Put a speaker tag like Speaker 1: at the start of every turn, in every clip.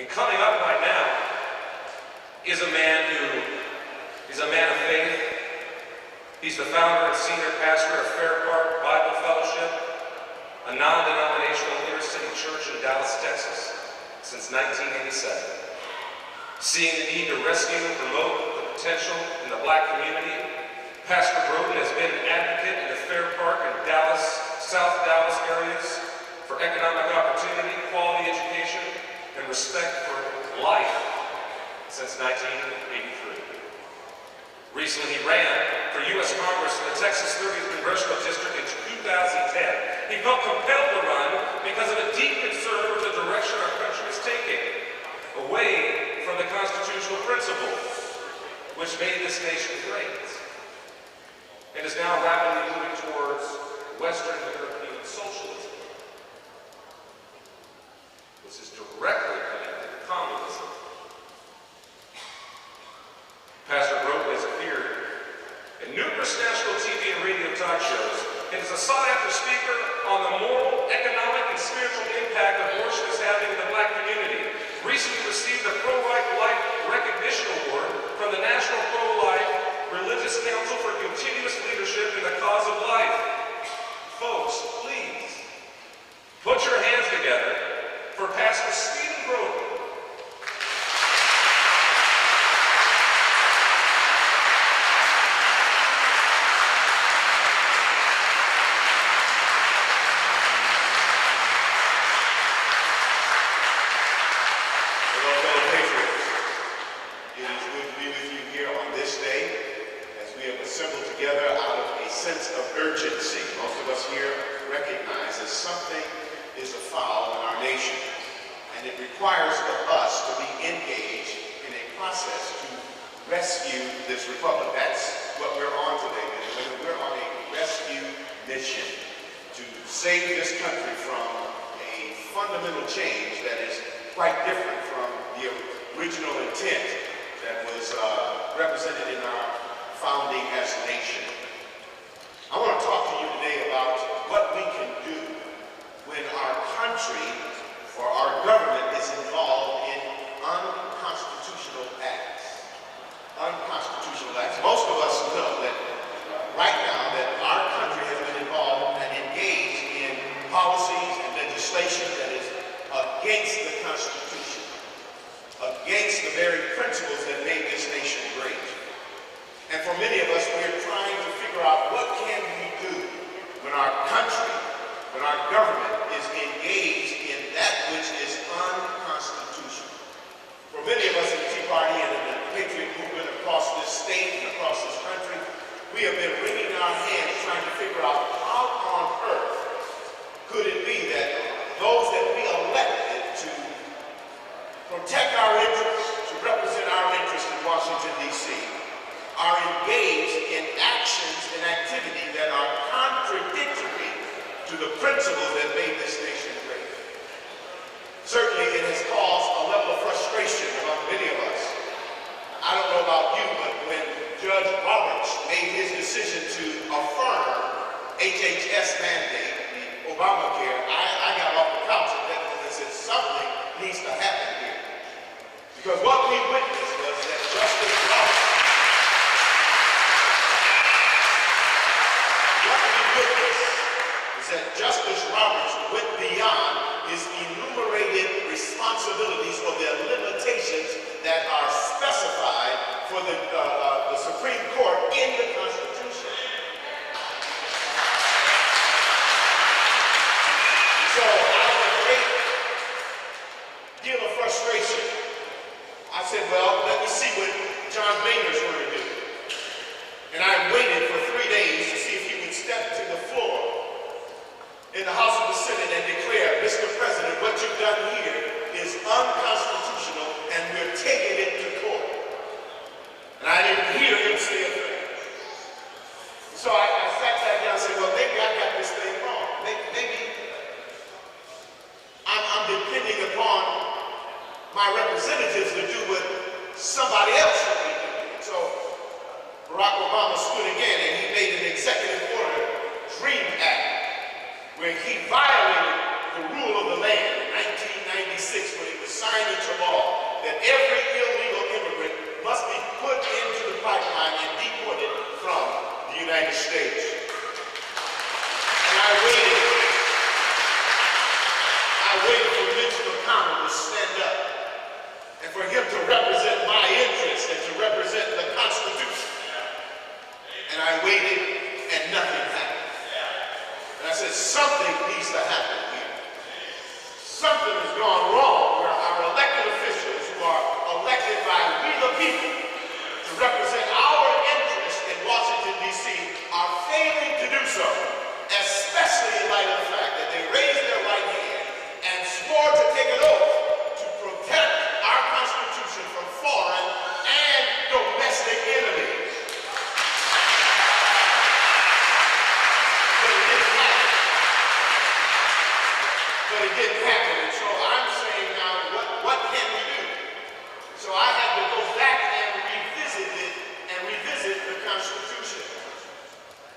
Speaker 1: And coming up right now is a man of faith. He's the founder and senior pastor of Fair Park Bible Fellowship, a non-denominational inner-city church in Dallas, Texas, since 1987. Seeing the need to rescue and promote the potential in the black community, Pastor Broden has been an advocate in the Fair Park and Dallas, South Dallas areas for economic opportunity, quality education, and respect for life since 1983. Recently, he ran for U.S. Congress in the Texas 30th Congressional District in 2010. He felt compelled to run because of a deep concern with the direction our country is taking, away from the constitutional principles which made this nation great, and is now rapidly moving towards Western European socialism, which is directly connected to communism. Pastor Broden has appeared in numerous national TV and radio talk shows and is a sought-after speaker on the moral, economic, and spiritual impact abortion is having in the black community. Recently received a Pro-Life Recognition Award from the National Pro-Life Religious Council for continuous leadership in the cause of life. Folks, please, put your hands together for Pastor Stephen Broden.
Speaker 2: Sense of urgency. Most of us here recognize that something is afoul in our nation, and it requires of us to be engaged in a process to rescue this republic. That's what we're on today. We're on a rescue mission to save this country from a fundamental change that is quite different from the original intent that was represented in our founding as a nation. I want to talk to you today about what we can do when our country or our government is involved in unconstitutional acts. Unconstitutional acts. Most of us know that right now that our country has been involved and engaged in policies and legislation that is against the Constitution, against the very principles that made this nation great. And for many of us, we are trying to figure out what can we do when our country, when our government is engaged in that which is unconstitutional. For many of us in the Tea Party and in the Patriot movement across this state and across this country, we have been wringing our hands trying to figure out how on earth could it be that those that we elected to protect our interests, to represent our interests in Washington, D.C., are engaged in actions and activity that are contradictory to the principles that made this nation great. Certainly it has caused a level of frustration among many of us. I don't know about you, but when Judge Roberts made his decision to affirm HHS mandate, the Obamacare, I got off the couch and said something needs to happen here. Because what we witnessed was that Justice Roberts that Justice Roberts went beyond his enumerated responsibilities or the limitations that are specified for the Supreme Court in the Constitution. So out of a great deal of frustration, I said, well, let me see what John Boehner's going to do. And I waited for 3 days to see if he would step to the floor in the House of the Senate and declare, Mr. President, what you've done here is unconstitutional and we're taking it to court. And I didn't hear him say a thing. So I sat back down and said, well, maybe I got this thing wrong. Maybe I'm depending upon my representatives to do what somebody else should be doing. So Barack Obama stood again and he made an executive order, DREAM Act, where he violated the rule of the land in 1996 when it was sign into law that every illegal immigrant must be put into the pipeline and deported from the United States. And I waited for Mitch McConnell to stand up and for him to represent my interests and to represent the Constitution. And I waited and nothing happened. And I said, something needs to happen here. Something has gone wrong where our elected officials who are elected by we the people to represent our interests in Washington, D.C. are failing to do so, especially in light of the fact that they raised their right hand and swore to take an oath to protect our Constitution from foreign and domestic enemies. But it didn't happen. And so I'm saying now, what can we do? So I had to go back and revisit the Constitution.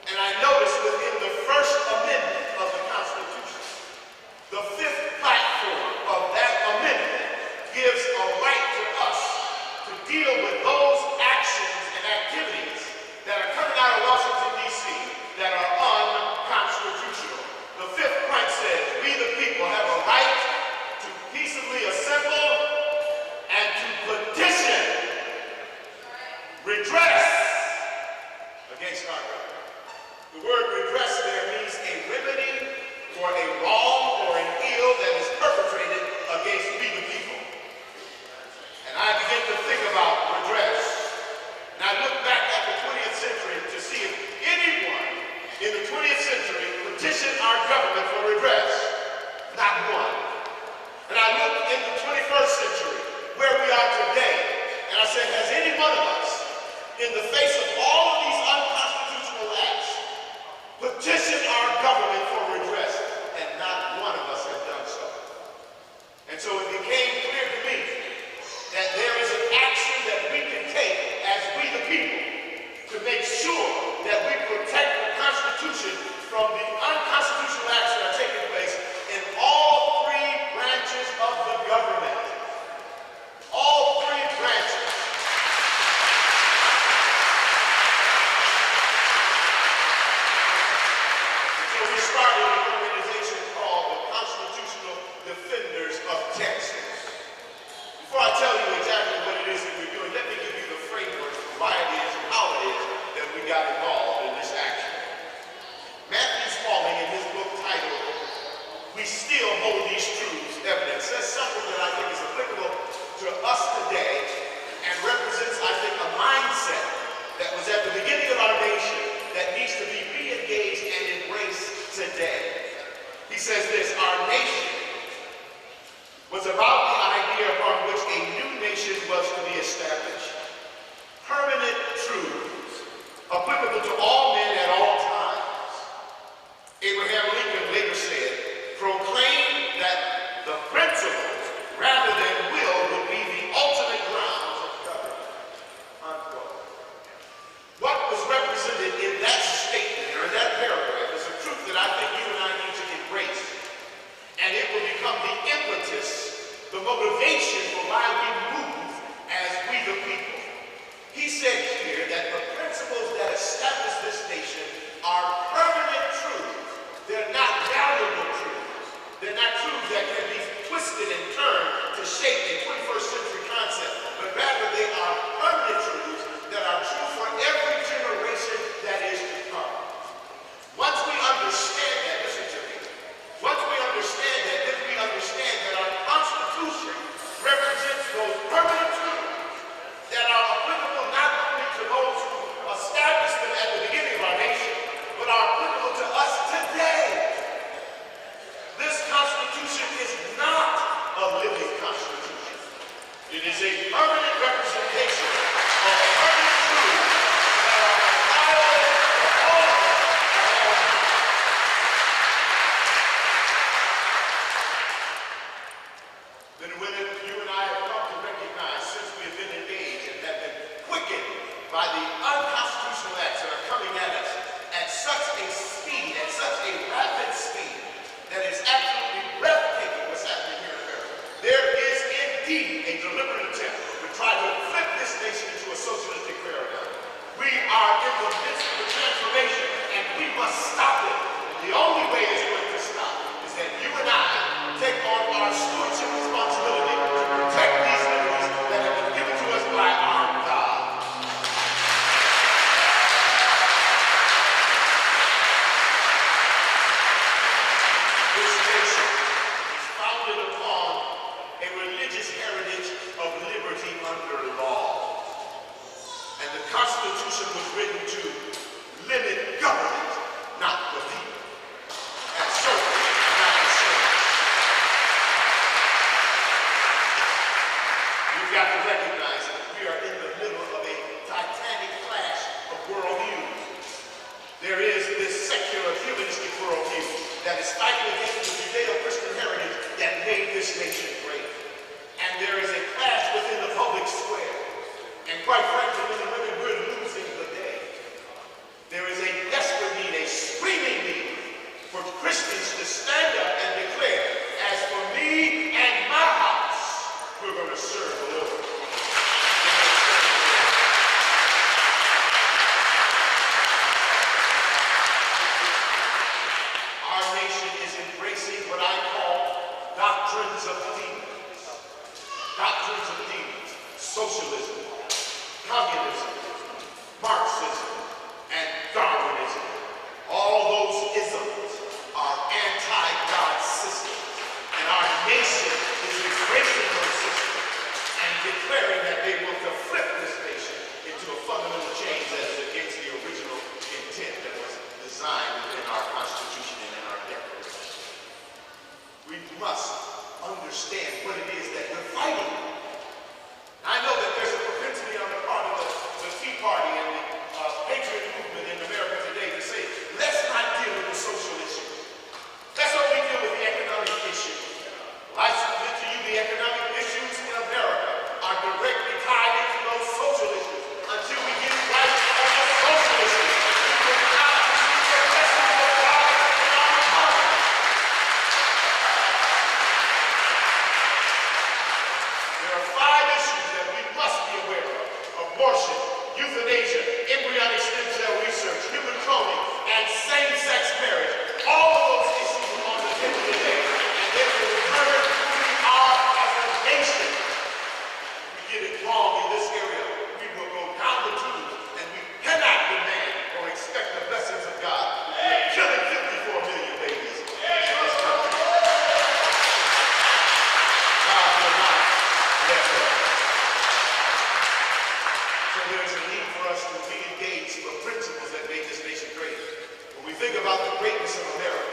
Speaker 2: And I noticed within the First Amendment of the Constitution, the fifth platform of that amendment gives a right to us to deal with those actions and activities that are coming out of Washington, D.C. that are unconstitutional. The fifth point says, we the people have a right to peaceably assemble and to petition redress against our government. The word redress there means a remedy for a wrong or an ill that is perpetrated against we the people. And I begin to think about redress. And I look back at the 20th century to see if anyone in the 20th century petitioned our government for redress. Not one. And I look in the 21st century, where we are today, and I said, has any one of us, in the face of all of these unconstitutional acts, petitioned our government for redress? And not one of us has done so. And so it became clear to me that there is an action that we can take as we the people to make sure that we protect the Constitution from the unconstitutional acts that are taking place in all three branches of the government. All three branches. So we started an organization called the Constitutional Defenders of Texas. Before I tell you exactly what it is that we're doing, let me give you the framework for why it is and how it is that we got involved in this action. Matthew Spaulding, in his book titled, We Still Hold These Truths Evidence, says something that I think is applicable to us today and represents, I think, a mindset that was at the beginning of our nation that needs to be re-engaged and embraced today. He says this, our nation was about the idea upon which a new nation was to be established. Permanent truths applicable to all men at all times. Abraham Lincoln later said, proclaim that the principles rather than will would be the ultimate grounds of government. Unquote. What was represented in that statement or in that paragraph is a truth that I think you and I need to embrace. And it will become the impetus, the motivation for why we move as we the people. He said here that the principles that establish this nation are permanent truths. They're not valuable truths. They're not truths that can be twisted and turned to shape a 21st century concept, but rather they are permanent truths that are true for every generation that is to come. Once we understand that, listen to me, once we understand that, then we understand that our Constitution represents those permanent truths that are applicable not only to those who established them at the beginning of our nation, but are applicable to us today. This Constitution is not a living Constitution. It is a permanent representation of permanent truths that are vital for all of us at all times. Then when you and I have come to recognize, since we have been engaged and have been quickened by the unconstitutional acts that are coming at us at such a speed, at such a rapid speed, that is absolutely breathtaking what's happening here in America. There is in deep a deliberate attempt to try to flip this nation into a socialistic paradigm. We are in the midst of a transformation, and we must stop it. The only way it's going to stop is that you and I take on our stewardship responsibility to protect these liberties that have been given to us by our God. This nation is founded upon a religious heritage of liberty under law. And the Constitution was written to limit government, not the people. And certainly not the state. We've got to recognize that we are in the middle of a titanic clash of worldviews. There is this secular humanistic worldview that is fighting against the Judeo-Christian heritage that made this nation great. And there is a clash within the public square. And quite frankly, men and women, we're losing the day. There is a desperate need, a screaming need for Christians to stand up and declare, as for me and my house, we're going to serve the Lord. Our nation is embracing what I call doctrines of demons. Doctrines of demons. Socialism, communism, Marxism, and Darwinism. All those isms are anti-God systems. And our nation is embracing those systems and declaring that they will flip this nation into a fundamental change that is against the original intent that was designed within our Constitution and in our Declaration. We must understand what it is that we're fighting. I know that there's a propensity on the part of the Tea Party and the patriot movement in America today to say, let's not deal with the social issue. Let's only deal with the economic issue. Well, I submit to you the economic issues in America are directly tied into those social issues. Until we get right on the social issues, we will not receive the blessings of God in our economy. There are 5 issues that we must be aware of: abortion, euthanasia, embryonic stem cell research, human cloning, and same-sex marriage. All of those issues are on the table today, and they will determine who we are as a nation. If we get it wrong in this area, we will go down the tube, and we cannot demand or expect the blessings of God. We're killing 54 million babies in this country. God will not let go. So there's a need for us to be engaged for principles that made this nation great. When we think about the greatness of America,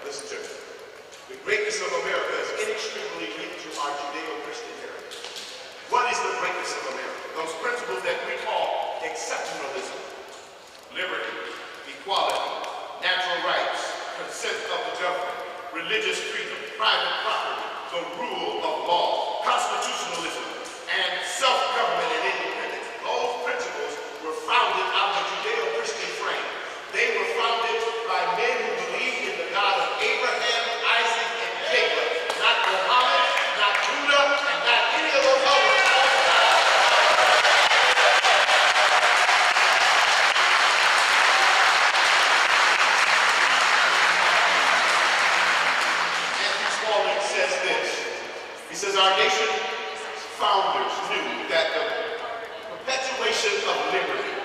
Speaker 2: listen to me. The greatness of America is inextricably linked to our Judeo-Christian heritage. What is the greatness of America? Those principles that we call exceptionalism, liberty, equality, natural rights, consent of the government, religious freedom, private property, the rule of law, constitutionalism, and self-government and independence. Those principles were founded out of the Judeo-Christian frame. They were founded by men who believed in the God of Abraham, Isaac, and Jacob, not Muhammad, not Buddha, and not any of those other false gods. Matthew Spaulding says this. He says, our nation's founders knew that the perpetuation of liberty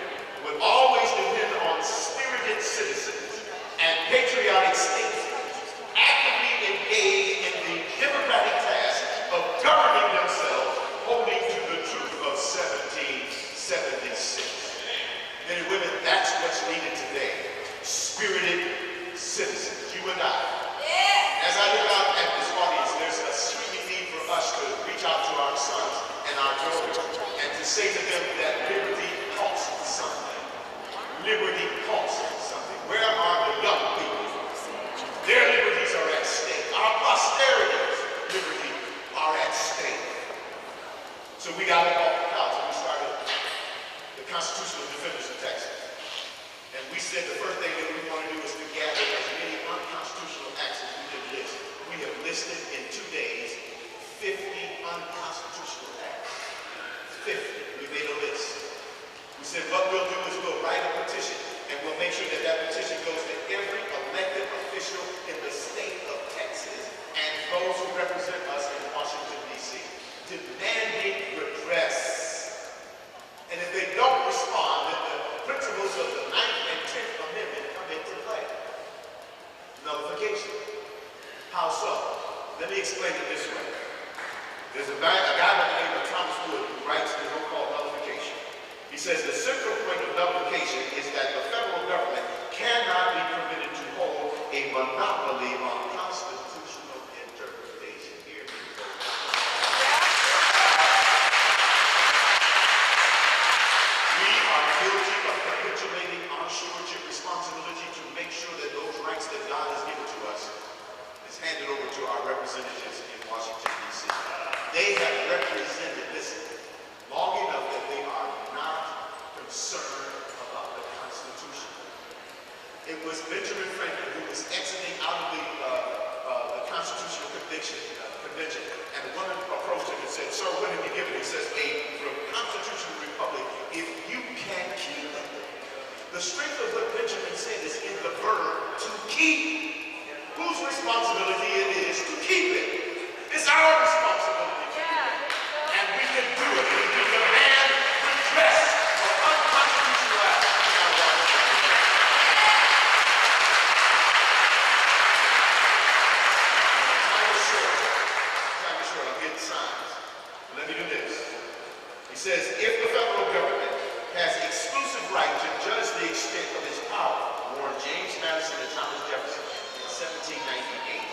Speaker 2: would always depend on spirited citizens and patriotic statesmen actively engaged in the democratic task of governing themselves, holding to the truth of 1776. Men and women, that's what's needed today. Spirited citizens, you and I. As I look out at this audience, there's a screaming need for us to reach out to our sons and our daughters and to say to them that liberty costs something. Liberty costs something. Where are the young people? Their liberties are at stake. Our posterity's liberties are at stake. So we got it off the couch and we started the Constitutional Defenders of Texas. And we said the first thing that we want to do is to gather as many unconstitutional acts as we can list. We have listed in 2 days 50 unconstitutional There's a guy by the name of Thomas Wood who writes the book called Nullification. He says the central point of nullification is that the federal government cannot be permitted to hold a monopoly on constitutional interpretation. Here we go. We are guilty of capitulating our stewardship responsibility to make sure that those rights that God has given to us is handed over to our representatives in Washington, D.C. They have represented this long enough that they are not concerned about the Constitution. It was Benjamin Franklin who was exiting out of the Constitutional Convention, and one approached him and said, "Sir, what have you given?" He says, "A constitutional republic, if you can keep it." The strength of what Benjamin said is in the verb to keep. Whose responsibility it is to keep it? It's our responsibility. And we can do it. We can demand redress for unconstitutional acts in our lives. Time is short. Time is short. I'm getting signs. Let me do this. He says, if the federal government has exclusive right to judge the extent of its power, warned James Madison and Thomas Jefferson in 1798,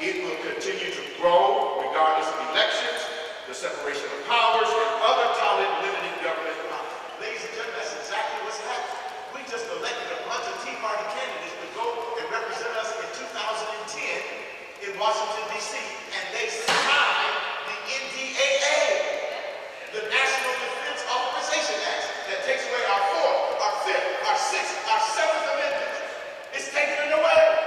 Speaker 2: it will continue to grow regardless of elections, the separation of powers, and other tolerant limited government. Ladies and gentlemen, that's exactly what's happening. We just elected a bunch of Tea Party candidates to go and represent us in 2010 in Washington, D.C., and they signed the NDAA, the National Defense Authorization Act, that takes away our 4th, our 5th, our 6th, our 7th Amendments. It's taking it away.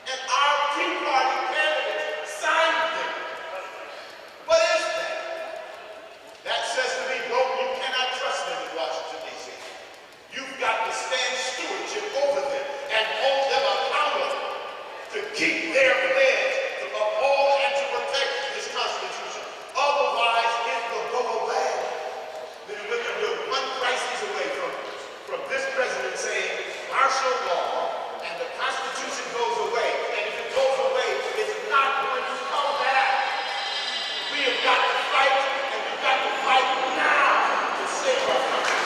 Speaker 2: And our Tea Party candidates signed them. What is that? That says to me, bro, you cannot trust them in Washington, D.C. You've got to stand stewardship over them and hold them accountable to keep their pledge to uphold and to protect this Constitution. Otherwise, it will go away. Then we're one crisis away from this president saying martial law and the Constitution goes away. And if it goes away, it's not going to come back. We have got to fight, and we've got to fight now to save our country.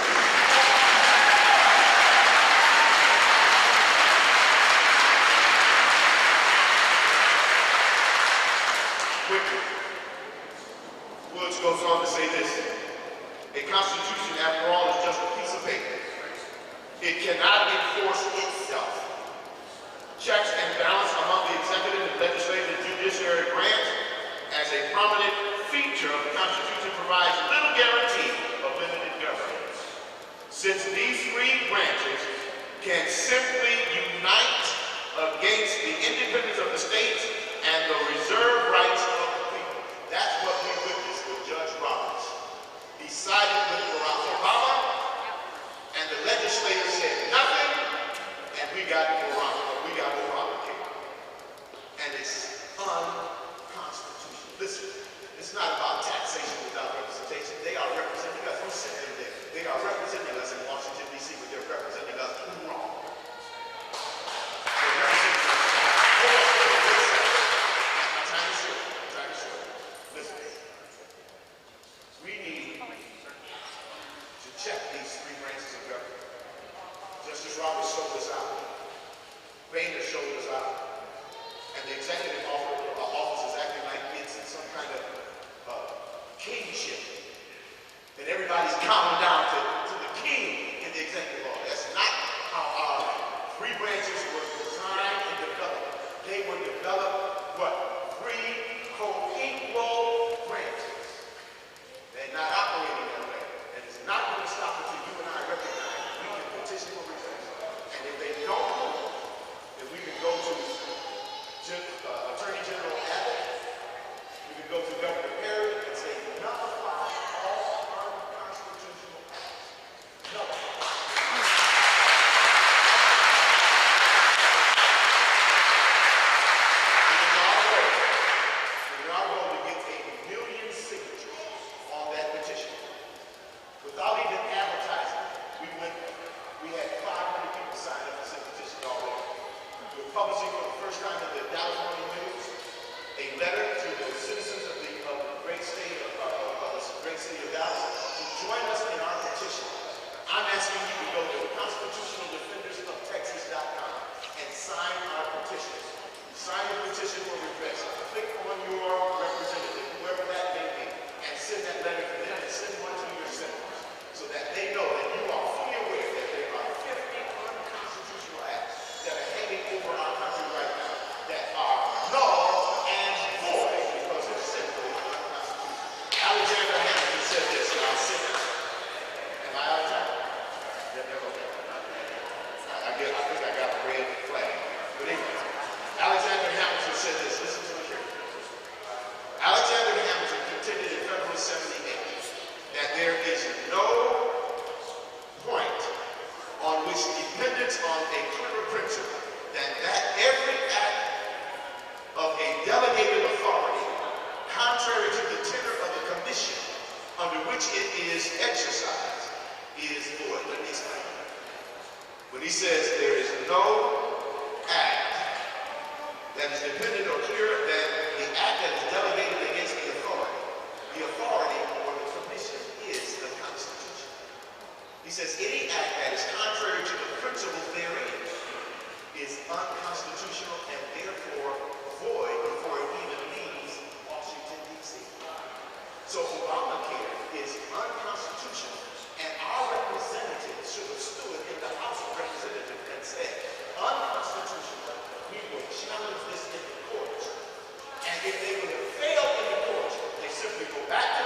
Speaker 2: Quickly, Woods goes on to say this: a constitution, after all, is just a piece of paper. It cannot enforce itself. Checks and balance among the executive and legislative and judiciary branch as a prominent feature of the Constitution provides little guarantee of limited governance, since these three branches can simply unite against the independence of the states and the reserved rights of the people. That's what we witnessed with Judge Roberts. He sided with Barack Obama, and the legislature said nothing, and we got Obama here. And it's unconstitutional. Listen, it's not about taxation without representation. They are representing us. Who sent them there? They are representing us in Washington, D.C., but they're representing us wrong. They're representing us. My time is short. Listen, we need to check these three branches of government. Justice Roberts showed us out. Boehner showed us out. And the executive office is acting like it's some kind of kingship. And everybody's counting down to the king in the executive office. That's not how our three branches were designed and developed. They were developed, what? Three co-equal branches. They're not operating that way. And it's not going to stop until you and I recognize we can petition for redress. And if they don't do it, then we can go to Attorney General Abbott, we can go to Governor Perry and say, nullify all unconstitutional acts. Nullify. We can go all the way. which it is exercised is void. Let me explain. When he says there is no act that is dependent or clear, that the act that is delegated against the authority or the commission is the Constitution. He says any act that is contrary to the principles therein is unconstitutional and therefore void before it even leaves Washington, D.C. So Obamacare is unconstitutional, and our representatives should have stood in the House of Representatives and said, unconstitutional, we will challenge this in the courts. And if they would have failed in the courts, they simply go back to